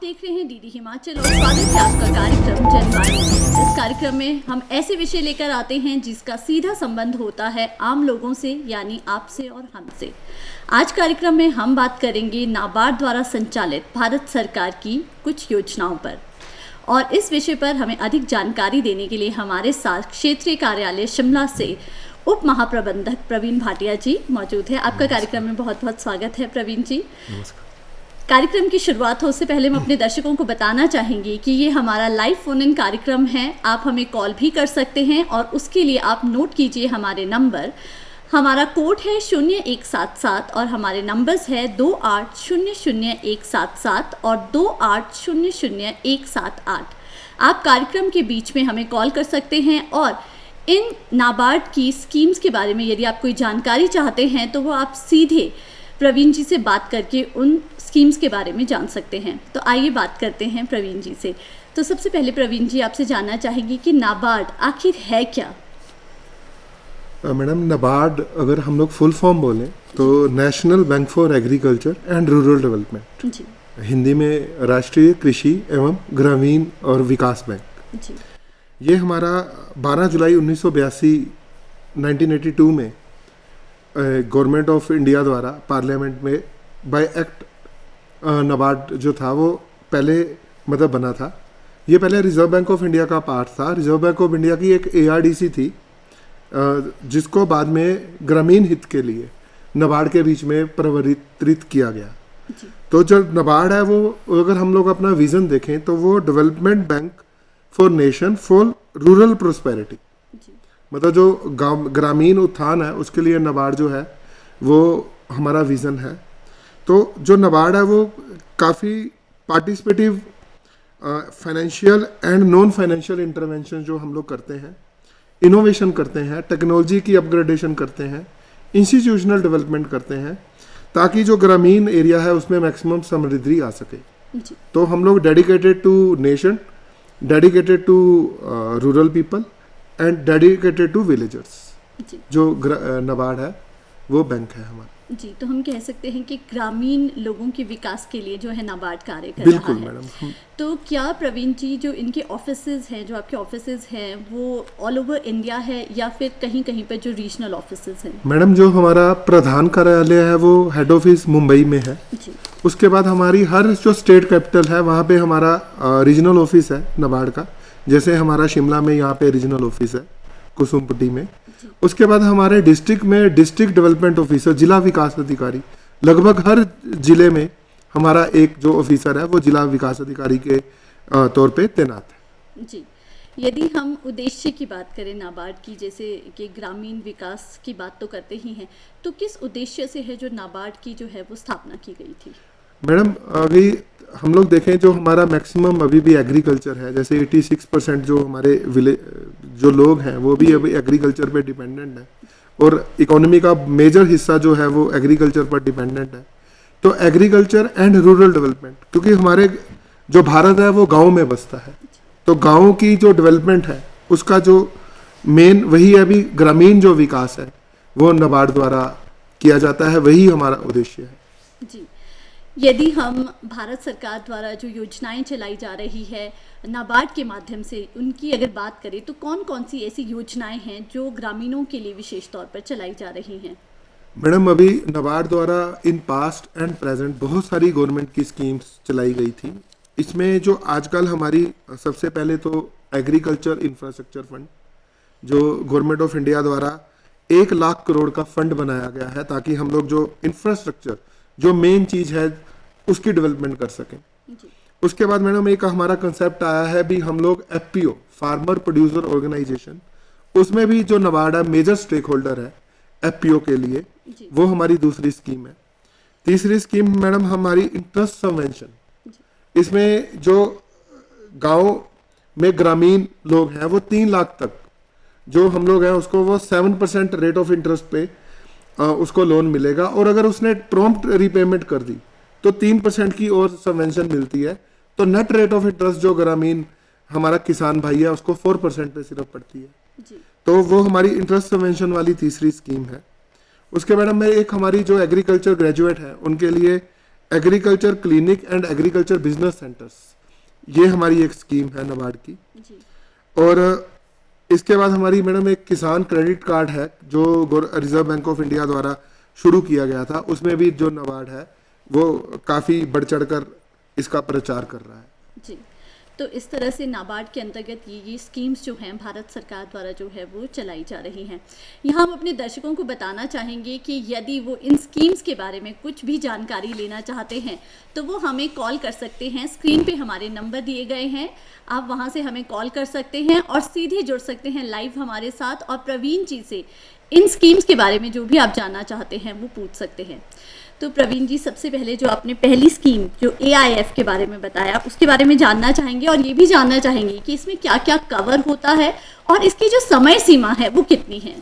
देख रहे हैं डीडी हिमाचल और स्वागत है आपका कार्यक्रम जनवाणी। इस कार्यक्रम में हम ऐसे विषय लेकर आते हैं जिसका सीधा संबंध होता है आम लोगों से, यानी आपसे और हमसे। आज कार्यक्रम में हम बात करेंगे नाबार्ड द्वारा संचालित भारत सरकार की कुछ योजनाओं पर, और इस विषय पर हमें अधिक जानकारी देने के लिए हमारे साथ क्षेत्रीय कार्यालय शिमला से उप महाप्रबंधक प्रवीण भाटिया जी मौजूद है। आपका कार्यक्रम में बहुत बहुत स्वागत है प्रवीण जी। कार्यक्रम की शुरुआत हो उससे पहले हम अपने दर्शकों को बताना चाहेंगे कि ये हमारा लाइव फोन इन कार्यक्रम है। आप हमें कॉल भी कर सकते हैं और उसके लिए आप नोट कीजिए हमारे नंबर। हमारा कोड है 0177 और हमारे नंबर्स है 28000177 और 28000178। आप कार्यक्रम के बीच में हमें कॉल कर सकते हैं और इन नाबार्ड की स्कीम्स के बारे में यदि आप कोई जानकारी चाहते हैं तो वो आप सीधे प्रवीण जी से बात करके उन स्कीम्स के बारे में जान सकते हैं। तो आइए बात करते हैं प्रवीण जी से। तो सबसे पहले प्रवीण जी आपसे जानना चाहेंगे कि नाबार्ड आखिर है क्या? मैडम, नाबार्ड अगर हम लोग फुल फॉर्म बोलें तो national bank for agriculture and rural development जी, हिंदी में राष्ट्रीय कृषि एवं ग्रामीण और विकास बैंक जी। ये हमारा 12 जुलाई 1982 में गवर्नमेंट ऑफ इंडिया द्वारा पार्लियामेंट में बाय एक्ट नाबार्ड जो था वो पहले मतलब बना था। ये पहले रिजर्व बैंक ऑफ इंडिया का पार्ट था। रिजर्व बैंक ऑफ इंडिया की एक ARDC थी जिसको बाद में ग्रामीण हित के लिए नाबार्ड के बीच में परिवर्तित किया गया। तो जो नाबार्ड है वो अगर हम लोग अपना विजन देखें तो वो development bank for nation for rural prosperity, मतलब जो ग्रामीण उत्थान है उसके लिए नाबार्ड जो है वो हमारा विज़न है। तो जो नाबार्ड है वो काफ़ी participative financial and non financial intervention जो हम लोग करते हैं, इनोवेशन करते हैं, टेक्नोलॉजी की अपग्रेडेशन करते हैं, इंस्टीट्यूशनल डेवलपमेंट करते हैं ताकि जो ग्रामीण एरिया है उसमें मैक्सिमम समृद्धि आ सके। तो हम लोग dedicated to nation, dedicated to rural people and dedicated to villagers. जो नाबार्ड है वो बैंक है हमारा जी। तो हम कह सकते हैं कि ग्रामीण लोगों के विकास के लिए जो है नाबार्ड कार्य कर बिल्कुल रहा है। मैडम। तो क्या प्रवीण जी जो इनके ऑफिसेज हैं, जो आपके ऑफिसेज हैं, वो ऑल ओवर इंडिया है या फिर कहीं कहीं पर जो रीजनल ऑफिसेज हैं? मैडम, जो हमारा प्रधान कार्यालय है वो हेड ऑफिस मुंबई में है जी। उसके बाद हमारी हर जो स्टेट कैपिटल है वहाँ पे हमारा रीजनल ऑफिस है नाबार्ड का। जैसे हमारा शिमला में यहाँ पे रीजनल ऑफिस है कुसुमपट्टी में। उसके बाद हमारे डिस्ट्रिक्ट में डिस्ट्रिक्ट डेवलपमेंट ऑफिसर, जिला विकास अधिकारी, लगभग हर जिले में हमारा एक जो ऑफिसर है वो जिला विकास अधिकारी के तौर पे तैनात है जी। यदि हम उद्देश्य की बात करें नाबार्ड की, जैसे कि ग्रामीण विकास की बात तो करते ही हैं, तो किस उद्देश्य से है जो नाबार्ड की जो है वो स्थापना की गई थी? मैडम, अभी हम लोग देखें जो हमारा मैक्सिमम अभी भी एग्रीकल्चर है, जैसे 86% जो हमारे जो लोग हैं वो भी अभी एग्रीकल्चर पे डिपेंडेंट है और इकोनॉमी का मेजर हिस्सा जो है वो एग्रीकल्चर पर डिपेंडेंट है। तो एग्रीकल्चर एंड रूरल डेवलपमेंट, क्योंकि हमारे जो भारत है वो गाँव में बसता है, तो गाँव की जो डेवलपमेंट है उसका जो मेन वही अभी ग्रामीण जो विकास है वो नाबार्ड द्वारा किया जाता है, वही हमारा उद्देश्य है जी। यदि हम भारत सरकार द्वारा जो योजनाएं चलाई जा रही है नाबार्ड के माध्यम से, उनकी अगर बात करें तो कौन कौन सी ऐसी योजनाएं हैं जो ग्रामीणों के लिए विशेष तौर पर चलाई जा रही हैं? मैडम, अभी नाबार्ड द्वारा इन पास्ट एंड प्रेजेंट बहुत सारी गवर्नमेंट की स्कीम्स चलाई गई थी। इसमें जो आजकल हमारी सबसे पहले तो एग्रीकल्चर इंफ्रास्ट्रक्चर फंड जो गवर्नमेंट ऑफ इंडिया द्वारा 1 लाख करोड़ का फंड बनाया गया है ताकि हम लोग जो इंफ्रास्ट्रक्चर जो मेन चीज है उसकी डेवलपमेंट कर सकें। उसके बाद मैडम एक हमारा कंसेप्ट आया है भी, हम लोग FPO फार्मर प्रोड्यूसर ऑर्गेनाइजेशन, उसमें भी जो नाबार्ड है मेजर स्टेक होल्डर है FPO के लिए, वो हमारी दूसरी स्कीम है। तीसरी स्कीम मैडम हमारी इंटरेस्ट सबवेंशन, इसमें जो गांव में ग्रामीण लोग हैं वो 3 लाख तक जो हम लोग हैं उसको वो 7% रेट ऑफ इंटरेस्ट पे उसको लोन मिलेगा, और अगर उसने प्रॉम्प्ट रीपेमेंट कर दी तो 3% की और सबवेंशन मिलती है। तो नेट रेट ऑफ इंटरेस्ट जो ग्रामीण हमारा किसान भाई है उसको 4% पे सिर्फ पड़ती है जी। तो वो हमारी इंटरेस्ट सबवेंशन वाली तीसरी स्कीम है। उसके मैडम में एक हमारी जो एग्रीकल्चर ग्रेजुएट है उनके लिए agriculture clinic and agriculture business centres, ये हमारी एक स्कीम है नाबार्ड की। जी। और इसके बाद हमारी मैडम एक किसान क्रेडिट कार्ड है जो रिजर्व बैंक ऑफ इंडिया द्वारा शुरू किया गया था, उसमें भी जो नाबार्ड है वो काफ़ी बढ़ चढ़ कर इसका प्रचार कर रहा है। जी, तो इस तरह से नाबार्ड के अंतर्गत ये स्कीम्स जो हैं भारत सरकार द्वारा जो है वो चलाई जा रही हैं। यहाँ हम अपने दर्शकों को बताना चाहेंगे कि यदि वो इन स्कीम्स के बारे में कुछ भी जानकारी लेना चाहते हैं तो वो हमें कॉल कर सकते हैं। स्क्रीन पे हमारे नंबर दिए गए हैं, आप वहाँ से हमें कॉल कर सकते हैं और सीधे जुड़ सकते हैं लाइव हमारे साथ और प्रवीण जी से इन स्कीम्स के बारे में जो भी आप जानना चाहते हैं वो पूछ सकते हैं। तो प्रवीण जी, सबसे पहले जो आपने पहली स्कीम जो AIF के बारे में बताया उसके बारे में जानना चाहेंगे और ये भी जानना चाहेंगे कि इसमें क्या क्या कवर होता है और इसकी जो समय सीमा है वो कितनी है।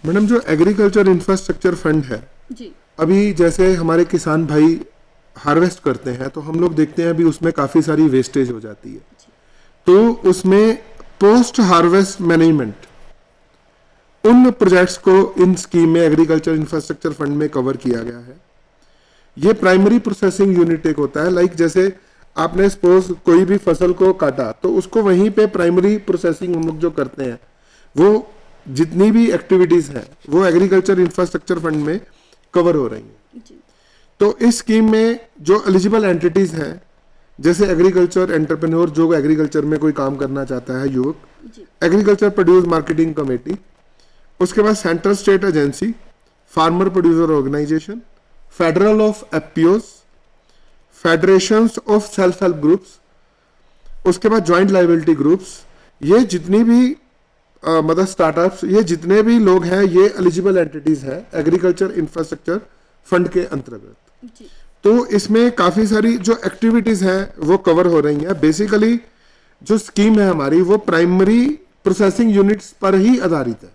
मैडम, जो एग्रीकल्चर इंफ्रास्ट्रक्चर फंड है जी। अभी जैसे हमारे किसान भाई हार्वेस्ट करते हैं तो हम लोग देखते हैं अभी उसमें काफ़ी सारी वेस्टेज हो जाती है, तो उसमें पोस्ट हार्वेस्ट मैनेजमेंट उन प्रोजेक्ट्स को इन स्कीम में एग्रीकल्चर इंफ्रास्ट्रक्चर फंड में कवर किया गया है। ये प्राइमरी प्रोसेसिंग यूनिट एक होता है, लाइक जैसे आपने सपोज कोई भी फसल को काटा तो उसको वहीं पे प्राइमरी प्रोसेसिंग हम लोग जो करते हैं वो जितनी भी एक्टिविटीज हैं वो एग्रीकल्चर इंफ्रास्ट्रक्चर फंड में कवर हो रही हैं। तो इस स्कीम में जो एलिजिबल एंटिटीज हैं जैसे एग्रीकल्चर एंटरप्रेन्योर जो एग्रीकल्चर में कोई काम करना चाहता है युवक, एग्रीकल्चर प्रोड्यूस मार्केटिंग कमेटी, उसके बाद central state agency, farmer producer organisation, federal of FPOs, federations of self help groups, उसके बाद जॉइंट लाइबिलिटी ग्रुप्स, ये जितनी भी मतलब स्टार्टअप्स, ये जितने भी लोग हैं ये एलिजिबल एंटिटीज हैं एग्रीकल्चर इंफ्रास्ट्रक्चर फंड के अंतर्गत। तो इसमें काफ़ी सारी जो एक्टिविटीज़ हैं वो कवर हो रही हैं। बेसिकली जो स्कीम है हमारी वो प्राइमरी प्रोसेसिंग यूनिट्स पर ही आधारित है।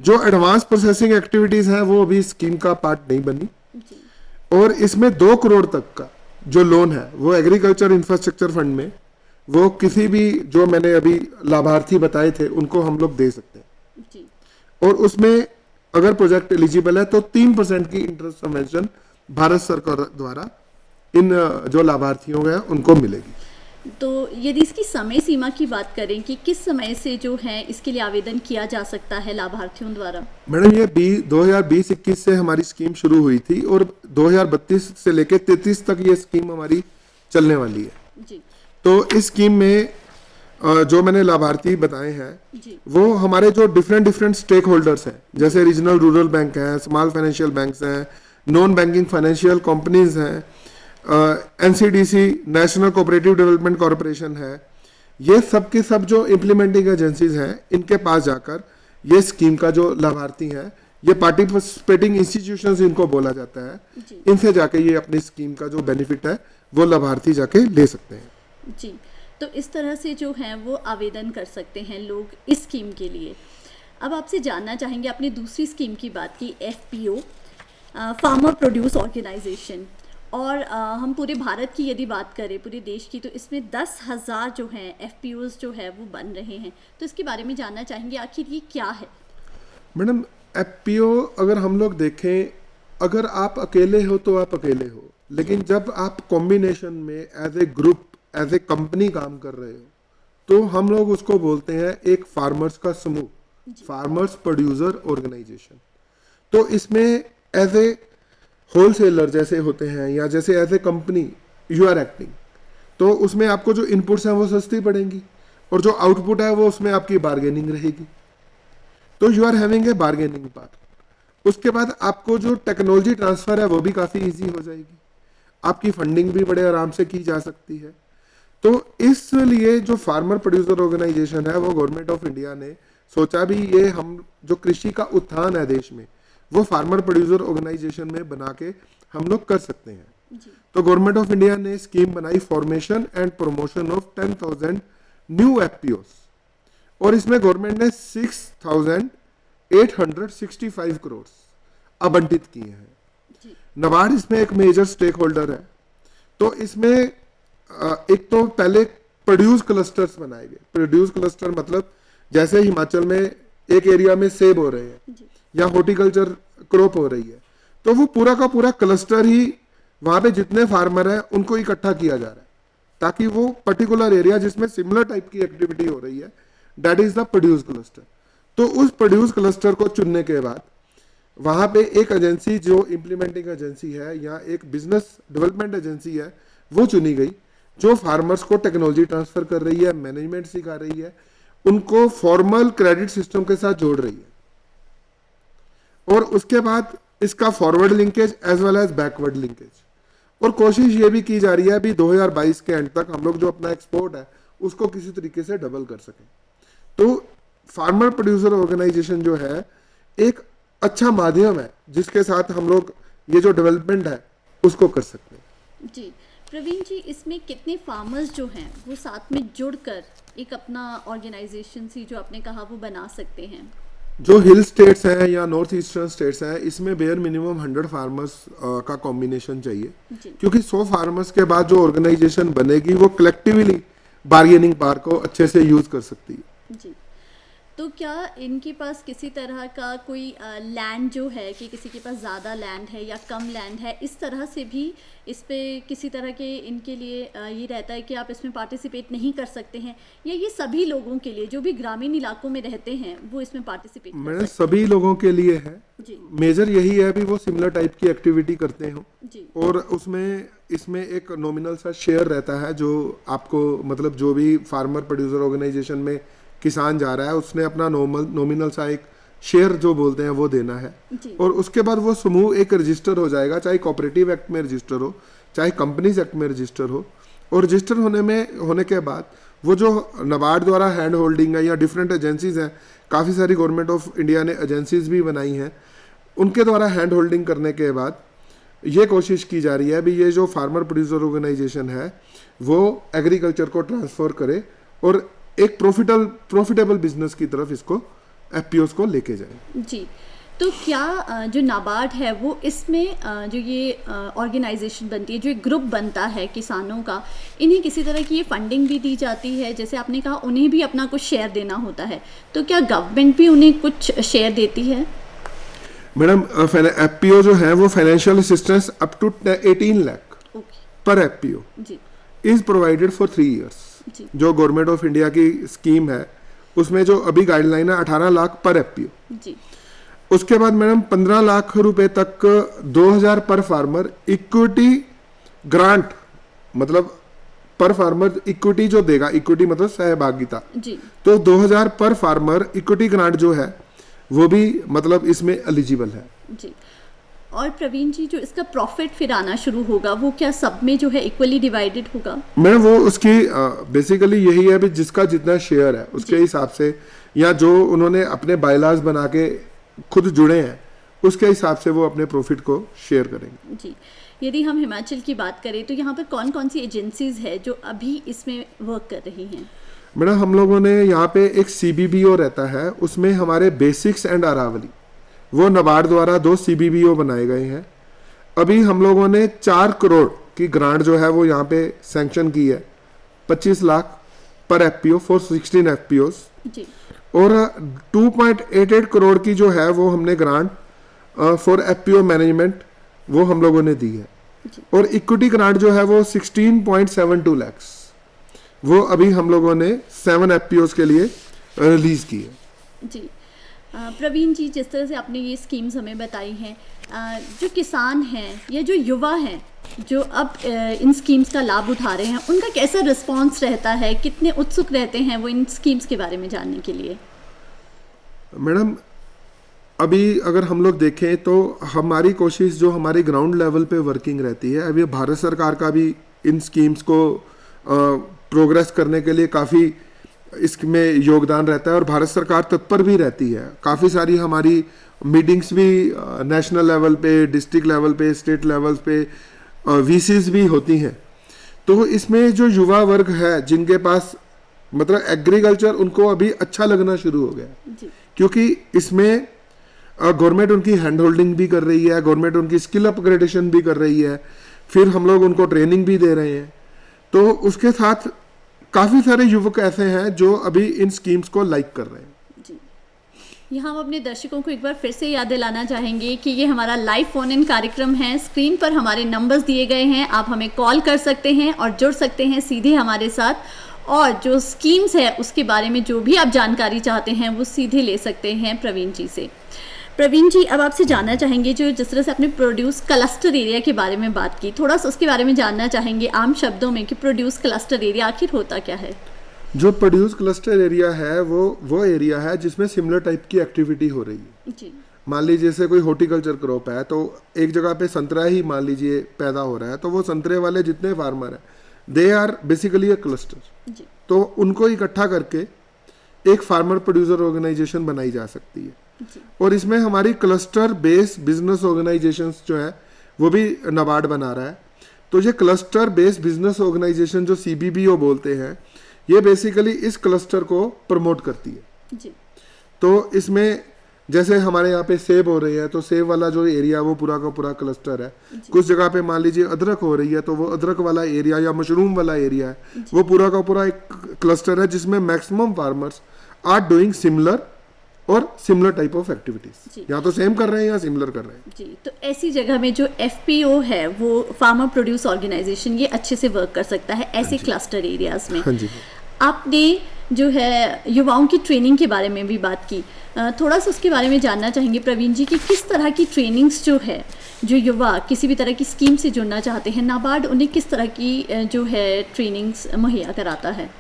जो एडवांस प्रोसेसिंग एक्टिविटीज़ हैं वो अभी स्कीम का पार्ट नहीं बनी और इसमें 2 करोड़ तक का जो लोन है वो एग्रीकल्चर इंफ्रास्ट्रक्चर फंड में वो किसी भी जो मैंने अभी लाभार्थी बताए थे उनको हम लोग दे सकते हैं। और उसमें अगर प्रोजेक्ट एलिजिबल है तो 3% की इंटरेस्ट सबवेंशन भारत सरकार द्वारा इन जो लाभार्थियों हैं उनको मिलेगी। तो यदि इसकी समय सीमा की बात करें कि किस समय से जो है इसके लिए आवेदन किया जा सकता है लाभार्थियों द्वारा? मैडम, ये 2020-21 से हमारी स्कीम शुरू हुई थी और 2032 से लेकर 33 तक ये स्कीम हमारी चलने वाली है जी। तो इस स्कीम में जो मैंने लाभार्थी बताए हैं वो हमारे जो डिफरेंट स्टेक होल्डर्स हैं जैसे रीजनल रूरल बैंक हैं, स्मॉल फाइनेंशियल बैंक्स हैं, नॉन बैंकिंग फाइनेंशियल कंपनीज हैं, NCDC national cooperative development corporation है, ये सब के सब जो इम्प्लीमेंटिंग एजेंसीज हैं इनके पास जाकर ये स्कीम का जो लाभार्थी हैं ये पार्टिसिपेटिंग इंस्टीट्यूशंस इनको बोला जाता है, इनसे जाके ये अपनी स्कीम का जो बेनिफिट है वो लाभार्थी जाके ले सकते हैं जी। तो इस तरह से जो है वो आवेदन कर सकते हैं लोग इस स्कीम के लिए। अब आपसे जानना चाहेंगे, आपने दूसरी स्कीम की बात की FPO, फार्मर प्रोड्यूस ऑर्गेनाइजेशन, और हम पूरे भारत की यदि बात करें पूरे देश की तो इसमें 10,000 जो हैं FPOs जो है वो बन रहे हैं। तो इसके बारे में जानना चाहेंगे आखिर ये क्या है? मैडम, FPO अगर हम लोग देखें, अगर आप अकेले हो तो आप अकेले हो, लेकिन जब आप कॉम्बिनेशन में as a group as a company काम कर रहे हो तो हम लोग उसको बोलते हैं एक फार्मर्स का समूह, फार्मर्स प्रोड्यूसर ऑर्गेनाइजेशन। तो इसमें एज ए होलसेलर जैसे होते हैं या जैसे as a company you are acting, तो उसमें आपको जो इनपुट्स हैं वो सस्ती पड़ेंगी और जो आउटपुट है वो उसमें आपकी बार्गेनिंग रहेगी। तो you are having a bargaining power. उसके बाद आपको जो टेक्नोलॉजी ट्रांसफर है वो भी काफ़ी ईजी हो जाएगी, आपकी फंडिंग भी बड़े आराम से की जा सकती है। तो इसलिए जो फार्मर प्रोड्यूसर ऑर्गेनाइजेशन है वो गवर्नमेंट ऑफ इंडिया ने सोचा भी ये हम जो कृषि का उत्थान है देश में वो फार्मर प्रोड्यूसर ऑर्गेनाइजेशन में बना के हम लोग कर सकते हैं। तो गवर्नमेंट ऑफ इंडिया ने स्कीम बनाई formation and promotion of 10,000 new FPOs और इसमें गवर्नमेंट ने 6,865 करोड़ आवंटित किए हैं। नाबार्ड इसमें एक मेजर स्टेक होल्डर है। तो इसमें एक तो पहले प्रोड्यूस क्लस्टर्स बनाए गए। प्रोड्यूस क्लस्टर मतलब जैसे हिमाचल में एक एरिया में सेब हो रहे हैं या हॉर्टिकल्चर क्रॉप हो रही है तो वो पूरा का पूरा क्लस्टर ही वहां पे जितने फार्मर हैं उनको इकट्ठा किया जा रहा है ताकि वो पर्टिकुलर एरिया जिसमें सिमिलर टाइप की एक्टिविटी हो रही है, that is the produce cluster. तो उस प्रोड्यूस क्लस्टर को चुनने के बाद वहां पे एक एजेंसी जो इम्प्लीमेंटिंग एजेंसी है या एक बिजनेस डेवलपमेंट एजेंसी है वो चुनी गई, जो फार्मर्स को टेक्नोलॉजी ट्रांसफर कर रही है, मैनेजमेंट सिखा रही है, उनको फॉर्मल क्रेडिट सिस्टम के साथ जोड़ रही है, और उसके बाद इसका forward linkage as well as backward linkage. और कोशिश ये भी की जा रही है अभी 2022 के एंड तक हम लोग जो अपना एक्सपोर्ट है उसको किसी तरीके से डबल कर सकें। तो फार्मर प्रोड्यूसर ऑर्गेनाइजेशन जो है एक अच्छा माध्यम है जिसके साथ हम लोग ये जो डेवलपमेंट है उसको कर सकते हैं। जी प्रवीण जी, इसमें कितने फार्मर्स जो हैं वो साथ में जुड़कर एक अपना ऑर्गेनाइजेशन सी जो आपने कहा वो बना सकते हैं? जो हिल स्टेट्स हैं या नॉर्थ ईस्टर्न स्टेट्स हैं इसमें बेयर मिनिमम 100 फार्मर्स का कॉम्बिनेशन चाहिए, क्योंकि 100 फार्मर्स के बाद जो ऑर्गेनाइजेशन बनेगी वो कलेक्टिवली बार्गेनिंग पावर को अच्छे से यूज कर सकती है। जी, तो क्या इनके पास किसी तरह का कोई लैंड जो है कि किसी के पास ज़्यादा लैंड है या कम लैंड है, इस तरह से भी इस पे किसी तरह के इनके लिए ये रहता है कि आप इसमें पार्टिसिपेट नहीं कर सकते हैं, या ये सभी लोगों के लिए जो भी ग्रामीण इलाकों में रहते हैं वो इसमें पार्टिसिपेट कर मैंने सभी लोगों के लिए है जी। मेजर यही है भी वो सिमिलर टाइप की एक्टिविटी करते हो जी। और उसमें इसमें एक नॉमिनल सा शेयर रहता है जो आपको मतलब जो भी फार्मर प्रोड्यूसर ऑर्गेनाइजेशन में किसान जा रहा है उसने अपना नॉमिनल सा एक शेयर जो बोलते हैं वो देना है, और उसके बाद वो समूह एक रजिस्टर हो जाएगा, चाहे कोऑपरेटिव एक्ट में रजिस्टर हो चाहे कंपनीज एक्ट में रजिस्टर हो, और रजिस्टर होने के बाद वो जो नाबार्ड द्वारा हैंड होल्डिंग है या डिफरेंट एजेंसीज हैं, काफ़ी सारी गवर्नमेंट ऑफ इंडिया ने एजेंसीज भी बनाई हैं, उनके द्वारा हैंड होल्डिंग करने के बाद ये कोशिश की जा रही है भी ये जो फार्मर प्रोड्यूसर ऑर्गेनाइजेशन है वो एग्रीकल्चर को ट्रांसफर करे और एक प्रॉफिटेबल बिजनेस की तरफ इसको एफपीओस को लेके जाए। जी, तो क्या जो नाबार्ड है वो इसमें जो ये ऑर्गेनाइजेशन बनती है, जो एक ग्रुप बनता है किसानों का, इन्हें किसी तरह की ये फंडिंग भी दी जाती है? जैसे आपने कहा उन्हें भी अपना कुछ शेयर देना होता है, तो क्या गवर्नमेंट भी उन्हें कुछ शेयर देती है? मैडम एफपीओ जो है वो financial assistance up to 18 lakh पर FPO is provided for 3 years। जो गवर्नमेंट ऑफ इंडिया की स्कीम है उसमें जो अभी गाइडलाइन है 18 लाख पर एफपीओ। उसके बाद मैडम 15 लाख रुपए तक 2000 पर फार्मर इक्विटी ग्रांट, मतलब पर फार्मर इक्विटी जो देगा, इक्विटी मतलब सहभागिता, तो 2000 पर फार्मर इक्विटी ग्रांट जो है वो भी मतलब इसमें एलिजिबल है। जी, और प्रवीण जी जो इसका प्रॉफिट फिर आना शुरू होगा वो क्या सब में जो है इक्वली डिवाइडेड होगा? मैडम वो उसकी बेसिकली यही है भी जिसका जितना शेयर है उसके हिसाब से, या जो उन्होंने अपने बायलाज बना के खुद जुड़े हैं उसके हिसाब से वो अपने प्रॉफिट को शेयर करेंगे। जी, यदि हम हिमाचल की बात करें तो यहाँ पर कौन कौन सी एजेंसीज है जो अभी इसमें वर्क कर रही हैं? मैडम हम लोगों ने यहाँ पे एक CBBO रहता है, उसमें हमारे बेसिक्स एंड अरावली वो नाबार्ड द्वारा 2 CBBO बनाए गए हैं। अभी हम लोगों ने 4 करोड़ की ग्रांट जो है वो यहाँ पे सैंक्शन की है, 25 लाख पर एफपीओ फॉर 16 एफपीओस, और 2.88 करोड़ की जो है वो हमने ग्रांट फॉर एफपीओ मैनेजमेंट वो हम लोगों ने दी है, और इक्विटी ग्रांट जो है वो 16.72 lakhs वो अभी हम लोगों ने 7 एफपीओस के लिए रिलीज की है। जी, प्रवीण जी जिस तरह से आपने ये स्कीम्स हमें बताई हैं, जो किसान हैं या जो युवा हैं जो अब इन स्कीम्स का लाभ उठा रहे हैं, उनका कैसा रिस्पांस रहता है, कितने उत्सुक रहते हैं वो इन स्कीम्स के बारे में जानने के लिए? मैडम अभी अगर हम लोग देखें तो हमारी कोशिश जो हमारी ग्राउंड लेवल पे वर्किंग रहती है, अभी भारत सरकार का भी इन स्कीम्स को प्रोग्रेस करने के लिए काफ़ी इसमें योगदान रहता है और भारत सरकार तत्पर भी रहती है। काफ़ी सारी हमारी मीटिंग्स भी नेशनल लेवल पे, डिस्ट्रिक्ट लेवल पे, स्टेट लेवल पे वीसीज भी होती हैं। तो इसमें जो युवा वर्ग है जिनके पास मतलब एग्रीकल्चर उनको अभी अच्छा लगना शुरू हो गया, क्योंकि इसमें गवर्नमेंट उनकी हैंड होल्डिंग भी कर रही है, गवर्नमेंट उनकी स्किल अपग्रेडेशन भी कर रही है, फिर हम लोग उनको ट्रेनिंग भी दे रहे हैं। तो उसके साथ काफ़ी सारे युवक ऐसे हैं जो अभी इन स्कीम्स को लाइक कर रहे हैं। जी, यहाँ हम अपने दर्शकों को एक बार फिर से याद दिलाना चाहेंगे कि ये हमारा लाइव फोन इन कार्यक्रम है। स्क्रीन पर हमारे नंबर्स दिए गए हैं, आप हमें कॉल कर सकते हैं और जुड़ सकते हैं सीधे हमारे साथ। और जो स्कीम्स है उसके बारे में जो भी आप जानकारी चाहते हैं वो सीधे ले सकते हैं प्रवीण जी से। प्रवीण जी, अब आपसे जानना चाहेंगे जो जिस तरह से आपने प्रोड्यूस क्लस्टर एरिया के बारे में बात की, थोड़ा सा उसके बारे में जानना चाहेंगे आम शब्दों में कि प्रोड्यूस क्लस्टर एरिया आखिर होता क्या है। जो प्रोड्यूस क्लस्टर एरिया है वो एरिया है जिसमें सिमिलर टाइप की एक्टिविटी हो रही है जी। मान लीजिए जैसे कोई हॉर्टिकल्चर क्रॉप है तो एक जगह पे संतरा ही मान लीजिए पैदा हो रहा है, तो वो संतरे वाले जितने फार्मर हैं they are basically a cluster. तो उनको इकट्ठा करके एक फार्मर प्रोड्यूसर ऑर्गेनाइजेशन बनाई जा सकती है और इसमें हमारी क्लस्टर बेस्ड बिजनेस ऑर्गेनाइजेशंस जो है वो भी नाबार्ड बना रहा है। तो ये क्लस्टर बेस्ड बिजनेस ऑर्गेनाइजेशन जो CBBO बोलते हैं, ये बेसिकली इस क्लस्टर को प्रमोट करती है जी। तो इसमें जैसे हमारे यहाँ पे सेब हो रही है तो सेब वाला जो एरिया वो पूरा का पूरा क्लस्टर है। कुछ जगह पे मान लीजिए अदरक हो रही है तो वो अदरक वाला एरिया या मशरूम वाला एरिया है, वो पूरा का पूरा एक क्लस्टर है जिसमें maximum farmers are doing similar और सिमिलर टाइप ऑफ एक्टिविटीज, या तो सेम कर रहे हैं या सिमिलर कर रहे हैं जी। तो ऐसी जगह में जो FPO है वो फार्मर प्रोड्यूस ऑर्गेनाइजेशन ये अच्छे से वर्क कर सकता है ऐसे क्लस्टर एरियाज में। हाँ जी। आपने जो है युवाओं की ट्रेनिंग के बारे में भी बात की, थोड़ा सा उसके बारे में जानना चाहेंगे प्रवीण जी कि किस तरह की ट्रेनिंग्स जो है जो युवा किसी भी तरह की स्कीम से जुड़ना चाहते हैं, नाबार्ड उन्हें किस तरह की जो है ट्रेनिंग्स मुहैया कराता है।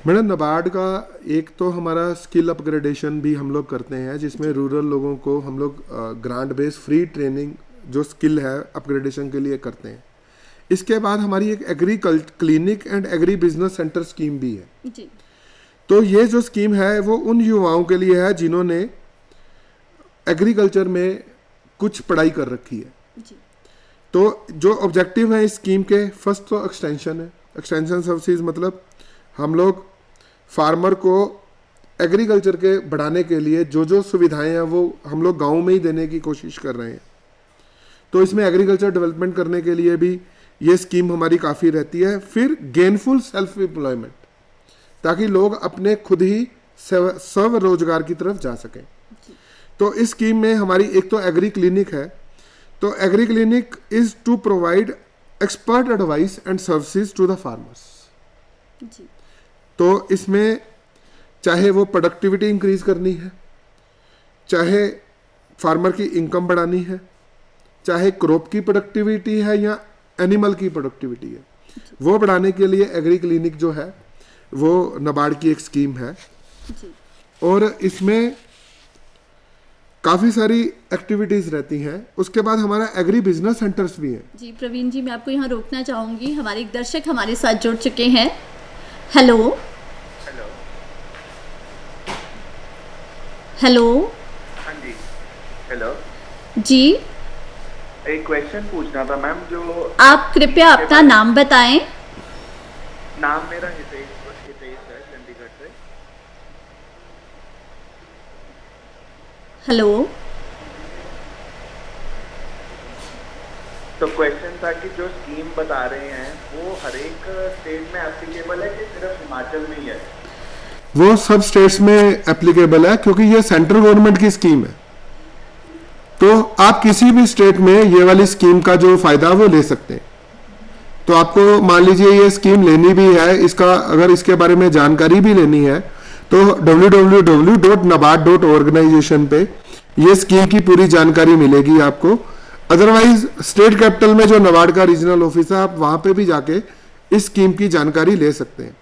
मैडम नाबार्ड का एक तो हमारा स्किल अपग्रेडेशन भी हम लोग करते हैं जिसमें रूरल लोगों को हम लोग ग्रांट बेस्ड फ्री ट्रेनिंग जो स्किल है अपग्रेडेशन के लिए करते हैं। इसके बाद हमारी एक agree clinic and agri business centre scheme भी है जी। तो ये जो स्कीम है वो उन युवाओं के लिए है जिन्होंने एग्रीकल्चर में कुछ पढ़ाई कर रखी है जी। तो जो ऑब्जेक्टिव है इस स्कीम के, फर्स्ट तो एक्सटेंशन है। एक्सटेंशन सर्विसेज मतलब हम लोग फार्मर को एग्रीकल्चर के बढ़ाने के लिए जो जो सुविधाएं हैं वो हम लोग गाँव में ही देने की कोशिश कर रहे हैं। तो इसमें एग्रीकल्चर डेवलपमेंट करने के लिए भी ये स्कीम हमारी काफ़ी रहती है। फिर गेनफुल सेल्फ एम्प्लॉयमेंट, ताकि लोग अपने खुद ही स्वरोजगार की तरफ जा सकें। तो इस स्कीम में हमारी एक तो एग्री क्लिनिक है। तो agri clinic is to provide expert advice and services to the farmers. तो इसमें चाहे वो प्रोडक्टिविटी इंक्रीज करनी है, चाहे फार्मर की इनकम बढ़ानी है, चाहे क्रॉप की प्रोडक्टिविटी है या एनिमल की प्रोडक्टिविटी है, वो बढ़ाने के लिए एग्री क्लिनिक जो है वो नाबार्ड की एक स्कीम है जी। और इसमें काफ़ी सारी एक्टिविटीज़ रहती हैं। उसके बाद हमारा एग्री बिजनेस सेंटर्स भी हैं। जी प्रवीण जी, मैं आपको यहाँ रोकना चाहूँगी, हमारे एक दर्शक हमारे साथ जुड़ चुके हैं। Hello hello hello. हाँ जी, हेलो जी, एक क्वेश्चन पूछना था मैम। जो आप कृपया अपना नाम बताएं। नाम मेरा हितेश है, चंडीगढ़ से। हेलो। तो क्वेश्चन था कि जो स्कीम बता रहे हैं वो हर एक स्टेट में एप्लीकेबल है कि सिर्फ हिमाचल में ही है? वो सब स्टेट्स में एप्लीकेबल है क्योंकि ये सेंट्रल गवर्नमेंट की स्कीम है। तो आप किसी भी स्टेट में ये वाली स्कीम का जो फायदा वो ले सकते हैं। तो आपको मान लीजिए ये स्कीम लेनी भी है, इसका अगर इसके बारे में जानकारी भी लेनी है तो www.nabard.organization पे ये स्कीम की पूरी जानकारी मिलेगी आपको। अदरवाइज स्टेट कैपिटल में जो नाबार्ड का रीजनल ऑफिस है आप वहां पे भी जाके इस स्कीम की जानकारी ले सकते हैं।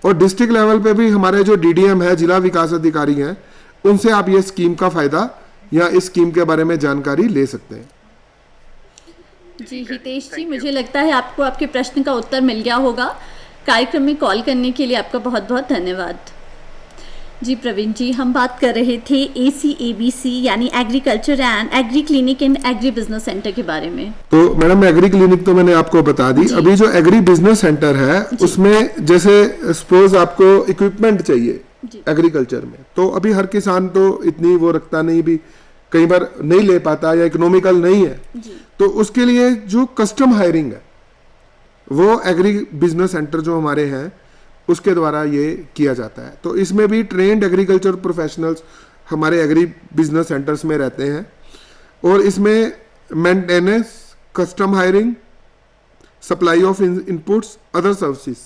और डिस्ट्रिक्ट लेवल पे भी हमारे जो DDM है, जिला विकास अधिकारी हैं, उनसे आप ये स्कीम का फायदा या इस स्कीम के बारे में जानकारी ले सकते हैं। जी हितेश जी, मुझे लगता है आपको आपके प्रश्न का उत्तर मिल गया होगा। कार्यक्रम में कॉल करने के लिए आपका बहुत बहुत धन्यवाद। जी प्रवीण जी, हम बात कर रहे थे ACABC यानी agriculture and agree clinic and agri business centre के बारे में। तो मैडम एग्री क्लिनिक तो मैंने आपको बता दी। अभी जो एग्री बिजनेस सेंटर है उसमें जैसे सपोज आपको इक्विपमेंट चाहिए एग्रीकल्चर में, तो अभी हर किसान तो इतनी वो रखता नहीं, भी कई बार नहीं ले पाता या इकोनॉमिकल नहीं है, तो उसके लिए जो कस्टम हायरिंग है वो एग्री बिजनेस सेंटर जो हमारे हैं उसके द्वारा ये किया जाता है। तो इसमें भी ट्रेंड एग्रीकल्चर प्रोफेशनल्स हमारे एग्री बिजनेस सेंटर्स में रहते हैं, और इसमें maintenance, custom hiring, supply of inputs, other services,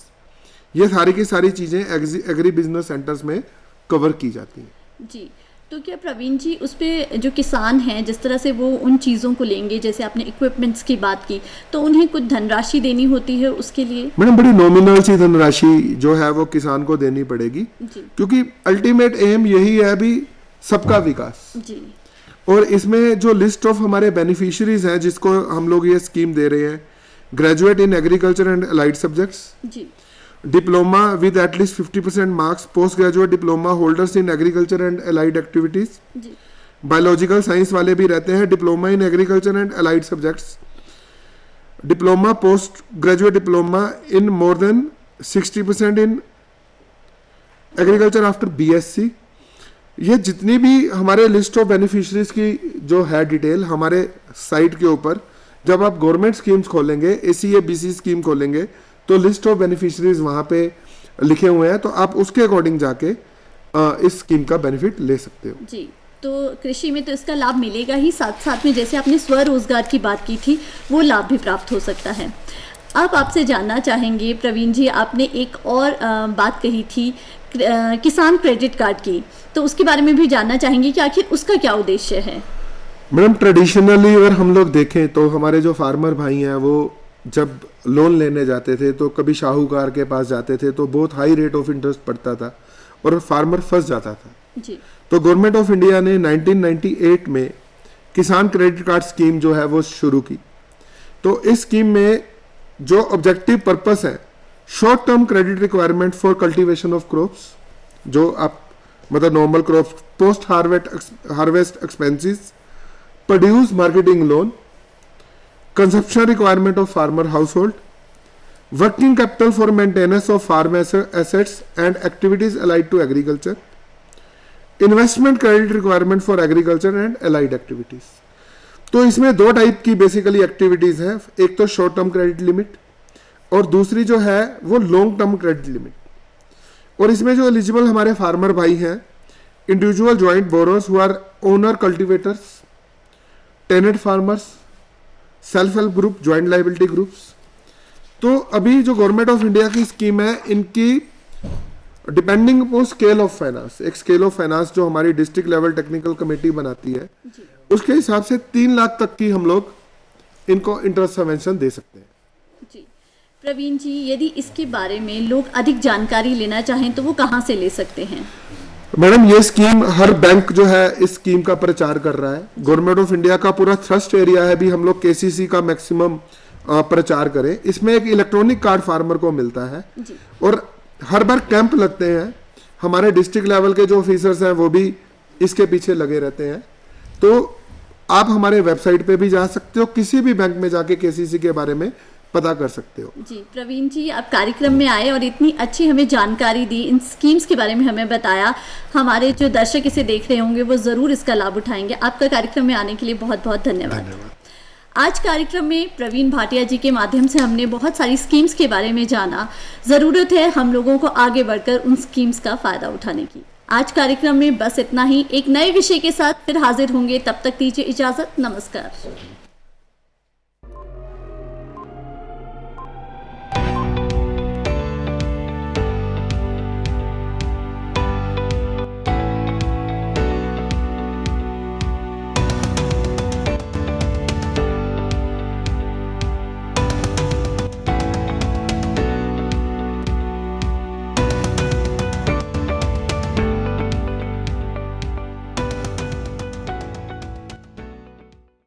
ये सारी की सारी चीज़ें एग्री बिजनेस सेंटर्स में कवर की जाती हैं। जी, तो क्या प्रवीण जी उस पे जो किसान हैं जिस तरह से वो उन चीज़ों को लेंगे, जैसे आपने इक्विपमेंट्स की बात की, तो उन्हें कुछ धनराशि देनी होती है उसके लिए? मैडम बड़ी नॉमिनल सी धनराशि जो है वो किसान को देनी पड़ेगी, क्योंकि अल्टीमेट एम यही है अभी सबका विकास जी। और इसमें जो लिस्ट ऑफ हमारे बेनिफिशियरीज हैं जिसको हम लोग ये स्कीम दे रहे हैं, graduate in agriculture and allied subjects, जी, diploma with at least 50% marks, post graduate diploma holders in agriculture and allied activities, biological science वाले भी रहते हैं, diploma in agriculture and allied subjects, diploma post graduate diploma in more than 60% in agriculture after BSc. ये जितनी भी हमारे list of beneficiaries की जो है डिटेल हमारे साइट के ऊपर, जब आप गवर्नमेंट स्कीम्स खोलेंगे, एसीए बीसी स्कीम खोलेंगे, तो लिस्ट ऑफ बेनिफिशरीज वहाँ पे लिखे हुए हैं, तो आप उसके अकॉर्डिंग जाके इस स्कीम का बेनिफिट ले सकते हो। जी, तो कृषि में तो इसका लाभ मिलेगा ही, साथ साथ में जैसे आपने स्वरोजगार की बात की थी वो लाभ भी प्राप्त हो सकता है। अब आपसे जानना चाहेंगे प्रवीण जी, आपने एक और बात कही थी किसान क्रेडिट कार्ड की, तो उसके बारे में भी जानना चाहेंगे कि आखिर उसका क्या उद्देश्य है? मैडम ट्रेडिशनली अगर हम लोग देखें तो हमारे जो फार्मर भाई हैं वो जब लोन लेने जाते थे तो कभी शाहूकार के पास जाते थे तो बहुत हाई रेट ऑफ इंटरेस्ट पड़ता था और फार्मर फंस जाता था जी। तो गवर्नमेंट ऑफ इंडिया ने 1998 में किसान क्रेडिट कार्ड स्कीम जो है वो शुरू की। तो इस स्कीम में जो ऑब्जेक्टिव पर्पस है, short term credit requirement for cultivation of crops, जो आप मतलब normal crops, post harvest expenses, produce marketing loan, consumption requirement of farmer household, working capital for maintenance of farm assets and activities allied to agriculture, investment credit requirement for agriculture and allied activities। तो इसमें दो type की basically activities हैं, एक तो short term credit limit और दूसरी जो है वो लॉन्ग टर्म क्रेडिट लिमिट। और इसमें जो एलिजिबल हमारे फार्मर भाई हैं, individual joint borrowers who are owner cultivators, tenant farmers, self help group, joint liability groups. तो अभी जो गवर्नमेंट ऑफ इंडिया की स्कीम है, इनकी depending upon scale of finance, एक स्केल ऑफ फाइनेंस जो हमारी डिस्ट्रिक्ट लेवल टेक्निकल कमेटी बनाती है, उसके हिसाब से 3 लाख तक की हम लोग इनको इंटरेस्ट सबवेंशन दे सकते हैं। जी प्रवीण जी, यदि इसके बारे में लोग अधिक जानकारी लेना चाहें तो वो कहाँ से ले सकते हैं? मैडम ये स्कीम हर बैंक जो है इस स्कीम का प्रचार कर रहा है। गवर्नमेंट ऑफ इंडिया का पूरा थ्रस्ट एरिया है भी हम लोग केसीसी का मैक्सिमम प्रचार करें। इसमें एक इलेक्ट्रॉनिक कार्ड फार्मर को मिलता है और हर बार कैंप लगते हैं, हमारे डिस्ट्रिक्ट लेवल के जो ऑफिसर्स हैं वो भी इसके पीछे लगे रहते हैं। तो आप हमारे वेबसाइट पे भी जा सकते हो, किसी भी बैंक में जाके केसीसी के बारे में पता कर सकते हो। जी प्रवीण जी, आप कार्यक्रम में आए और इतनी अच्छी हमें जानकारी दी, इन स्कीम्स के बारे में हमें बताया। हमारे जो दर्शक इसे देख रहे होंगे वो ज़रूर इसका लाभ उठाएंगे। आपका कार्यक्रम में आने के लिए बहुत बहुत धन्यवाद। आज कार्यक्रम में प्रवीण भाटिया जी के माध्यम से हमने बहुत सारी स्कीम्स के बारे में जाना। ज़रूरत है हम लोगों को आगे बढ़कर उन स्कीम्स का फ़ायदा उठाने की। आज कार्यक्रम में बस इतना ही। एक नए विषय के साथ फिर हाजिर होंगे, तब तक दीजिए इजाज़त। नमस्कार।